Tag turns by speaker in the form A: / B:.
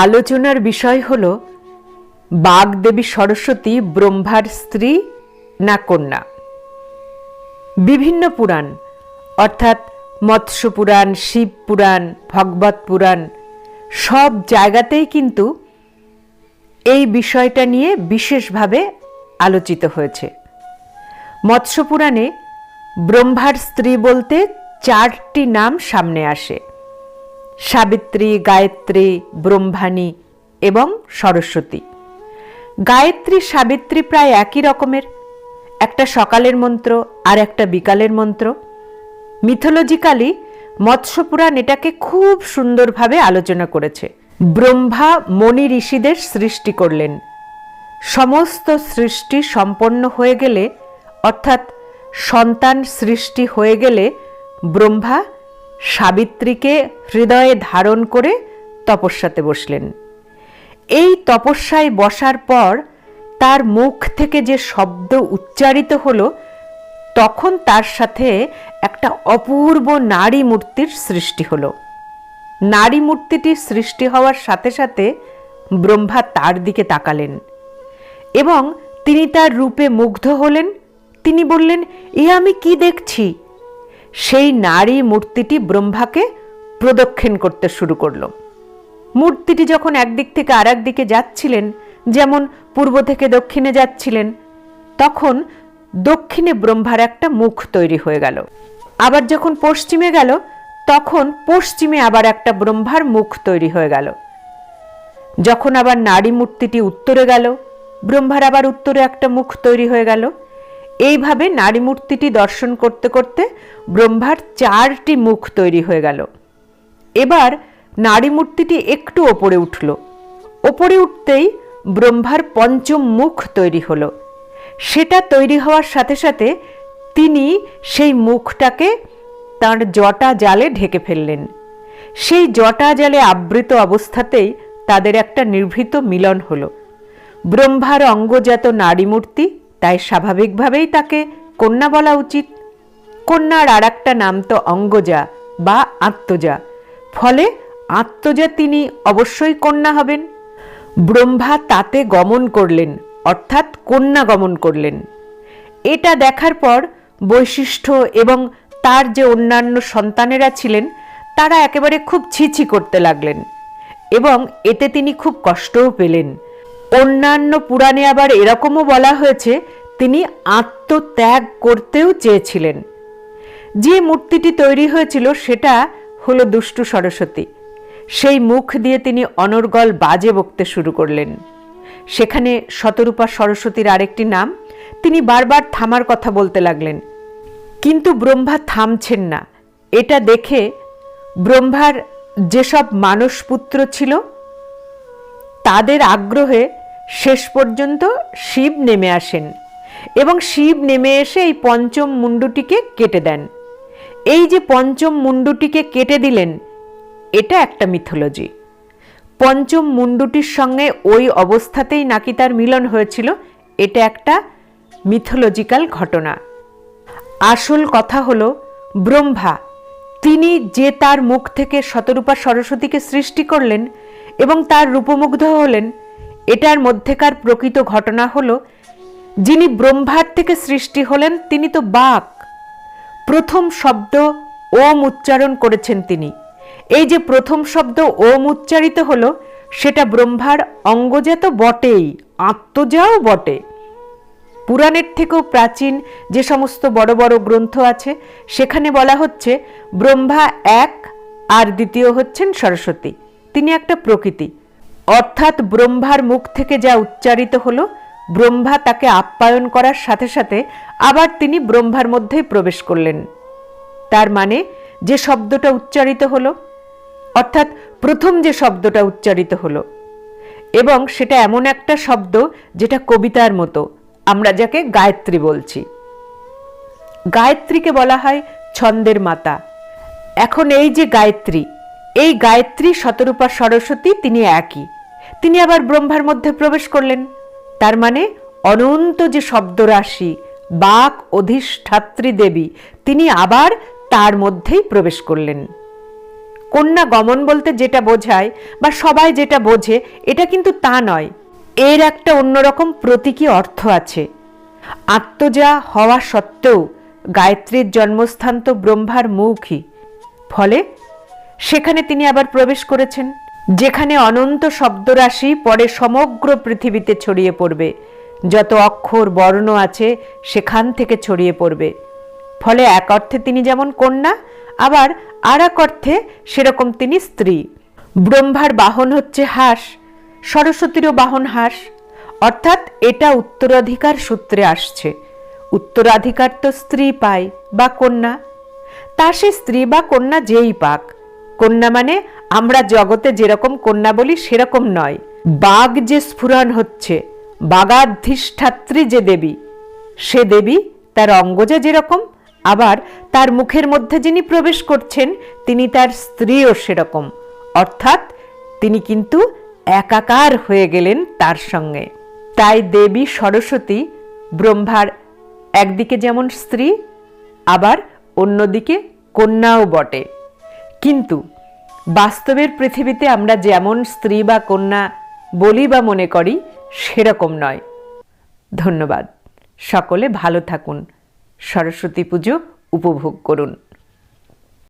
A: আলোচনার বিষয় হল বাগদেবী সরস্বতী ব্রহ্মার স্ত্রী না কন্যা। বিভিন্ন পুরাণ অর্থাৎ মৎস্য পুরাণ, শিব পুরাণ, ভগবত পুরাণ সব জায়গাতেই কিন্তু এই বিষয়টা নিয়ে বিশেষভাবে আলোচিত হয়েছে। মৎস্য পুরাণে ব্রহ্মার স্ত্রী বলতে 4টি নাম সামনে আসে: সাবিত্রী, গায়ত্রী, ব্রহ্মাণী এবং সরস্বতী। গায়ত্রী সাবিত্রী প্রায় একই রকমের, একটা সকালের মন্ত্র আর একটা বিকালের মন্ত্র। মিথোলজিক্যালি মৎস্য পুরাণ এটাকে খুব সুন্দরভাবে আলোচনা করেছে। ব্রহ্মা মনি ঋষিদের সৃষ্টি করলেন। সমস্ত সৃষ্টি সম্পন্ন হয়ে গেলে, অর্থাৎ সন্তান সৃষ্টি হয়ে গেলে, ব্রহ্মা সাবিত্রীকে হৃদয়ে ধারণ করে তপস্যাতে বসলেন। এই তপস্যায় বসার পর তার মুখ থেকে যে শব্দ উচ্চারিত হলো, তখন তার সাথে একটা অপূর্ব নারী মূর্তির সৃষ্টি হলো। নারী মূর্তিটির সৃষ্টি হওয়ার সাথে সাথে ব্রহ্মা তার দিকে তাকালেন এবং তিনি তার রূপে মুগ্ধ হলেন। তিনি বললেন, এ আমি কি দেখছি? সেই নারী মূর্তিটি ব্রহ্মাকে প্রদক্ষিণ করতে শুরু করলো। মূর্তিটি যখন একদিক থেকে আর এক দিকে যাচ্ছিলেন, যেমন পূর্ব থেকে দক্ষিণে যাচ্ছিলেন, তখন দক্ষিণে ব্রহ্মার একটা মুখ তৈরি হয়ে গেল। আবার যখন পশ্চিমে গেল, তখন পশ্চিমে আবার একটা ব্রহ্মার মুখ তৈরি হয়ে গেল। যখন আবার নারী মূর্তিটি উত্তরে গেল, ব্রহ্মার আবার উত্তরে একটা মুখ তৈরি হয়ে গেল। এইভাবে নারী মূর্তিটি দর্শন করতে করতে ব্রহ্মার 4টি মুখ তৈরি হয়ে গেল। এবার নারী মূর্তিটি একটু ওপরে উঠল। ওপরে উঠতেই ব্রহ্মার 5ম মুখ তৈরি হলো। সেটা তৈরি হওয়ার সাথে সাথে তিনি সেই মুখটাকে তাঁর জটা জালে ঢেকে ফেললেন। সেই জটা জালে আবৃত অবস্থাতেই তাদের একটা নির্ভীত মিলন হলো। ব্রহ্মার অঙ্গজাত নারী মূর্তি, তাই স্বাভাবিকভাবেই তাকে কন্যা বলা উচিত। কন্যার আর একটা নাম তো অঙ্গজা বা আত্মজা, ফলে আত্মজা তিনি অবশ্যই কন্যা হবেন। ব্রহ্মা তাতে গমন করলেন, অর্থাৎ কন্যা গমন করলেন। এটা দেখার পর বৈশিষ্ট্য এবং তার যে অন্যান্য সন্তানেরা ছিলেন, তারা একেবারে খুব ছিছি করতে লাগলেন এবং এতে তিনি খুব কষ্টও পেলেন। অন্যান্য পুরাণে আবার এরকমও বলা হয়েছে, তিনি আত্মত্যাগ করতেও চেয়েছিলেন। যে মূর্তিটি তৈরি হয়েছিল সেটা হলো দুষ্টু সরস্বতী। সেই মুখ দিয়ে তিনি অনর্গল বাজে বকতে শুরু করলেন। সেখানে শতরূপা সরস্বতীর আরেকটি নাম। তিনি বারবার থামার কথা বলতে লাগলেন, কিন্তু ব্রহ্মা থামছেন না। এটা দেখে ব্রহ্মার যেসব মানসপুত্র ছিল, তাদের আগ্রহে শেষ পর্যন্ত শিব নেমে আসেন এবং শিব নেমে এসে এই 5ম মুন্ডুটিকে কেটে দেন। এই যে 5ম মুন্ডুটিকে কেটে দিলেন, এটা একটা মিথোলজি। 5ম মুন্ডুটির সঙ্গে ওই অবস্থাতেই নাকি তার মিলন হয়েছিল, এটা একটা মিথোলজিক্যাল ঘটনা। আসল কথা হলো, ব্রহ্মা তিনি যে তার মুখ থেকে শতরূপা সরস্বতীকে সৃষ্টি করলেন এবং তার রূপমুগ্ধ হলেন, এটার মধ্যেকার প্রকৃত ঘটনা হলো, যিনি ব্রহ্মার থেকে সৃষ্টি হলেন তিনি তো বাক। প্রথম শব্দ ওম উচ্চারণ করেছেন তিনি। এই যে প্রথম শব্দ ওম উচ্চারিত হলো, সেটা ব্রহ্মার অঙ্গজা তো বটেই, আত্মজাও বটে। পুরাণের থেকেও প্রাচীন যে সমস্ত বড় বড় গ্রন্থ আছে, সেখানে বলা হচ্ছে ব্রহ্মা এক আর দ্বিতীয় হচ্ছেন সরস্বতী। তিনি একটা প্রকৃতি, অর্থাৎ ব্রহ্মার মুখ থেকে যা উচ্চারিত হলো, ব্রহ্মা তাকে আপ্যায়ন করার সাথে সাথে আবার তিনি ব্রহ্মার মধ্যেই প্রবেশ করলেন। তার মানে যে শব্দটা উচ্চারিত হলো, অর্থাৎ প্রথম যে শব্দটা উচ্চারিত হলো, এবং সেটা এমন একটা শব্দ যেটা কবিতার মতো, আমরা যাকে গায়ত্রী বলছি। গায়ত্রীকে বলা হয় ছন্দের মাতা। এখন এই যে গায়ত্রী, এই গায়ত্রী শতরূপা সরস্বতী তিনি একই। তিনি আবার ব্রহ্মার মধ্যে প্রবেশ করলেন। তার মানে অনন্ত যে শব্দরাশি, বাক অধিষ্ঠাত্রী দেবী, তিনি আবার তার মধ্যেই প্রবেশ করলেন। কন্যা গমন বলতে যেটা বোঝায় বা সবাই যেটা বোঝে এটা কিন্তু তা নয়। এর একটা অন্যরকম প্রতীকী অর্থ আছে। আত্মজা হওয়া সত্ত্বেও গায়ত্রীর জন্মস্থান তো ব্রহ্মার মুখই, ফলে সেখানে তিনি আবার প্রবেশ করেছেন, যেখানে অনন্ত শব্দরাশি পরে সমগ্র পৃথিবীতে ছড়িয়ে পড়বে। যত অক্ষর বর্ণ আছে সেখান থেকে ছড়িয়ে পড়বে। ফলে এক অর্থে তিনি যেমন কন্যা, আবার আর এক অর্থে সেরকম তিনি স্ত্রী। ব্রহ্মার বাহন হচ্ছে হাঁস, সরস্বতীরও বাহন হাঁস, অর্থাৎ এটা উত্তরাধিকার সূত্রে আসছে। উত্তরাধিকার তো স্ত্রী পায় বা কন্যা, তা সে স্ত্রী বা কন্যা যেই পাক। কন্যা মানে আমরা জগতে যেরকম কন্যা বলি সেরকম নয়। বাঘ যে স্ফুরণ হচ্ছে, বাগাধিষ্ঠাত্রী যে দেবী, সে দেবী তার অঙ্গজা যেরকম, আবার তার মুখের মধ্যে যিনি প্রবেশ করছেন তিনি তার স্ত্রীও সেরকম, অর্থাৎ তিনি কিন্তু একাকার হয়ে গেলেন তার সঙ্গে। তাই দেবী সরস্বতী ব্রহ্মার একদিকে যেমন স্ত্রী, আবার অন্যদিকে কন্যাও বটে। কিন্তু বাস্তবের পৃথিবীতে আমরা যেমন স্ত্রী বা কন্যা বলি বা মনে করি সেরকম নয়। ধন্যবাদ। সকলে ভালো থাকুন। সরস্বতী পুজো উপভোগ করুন।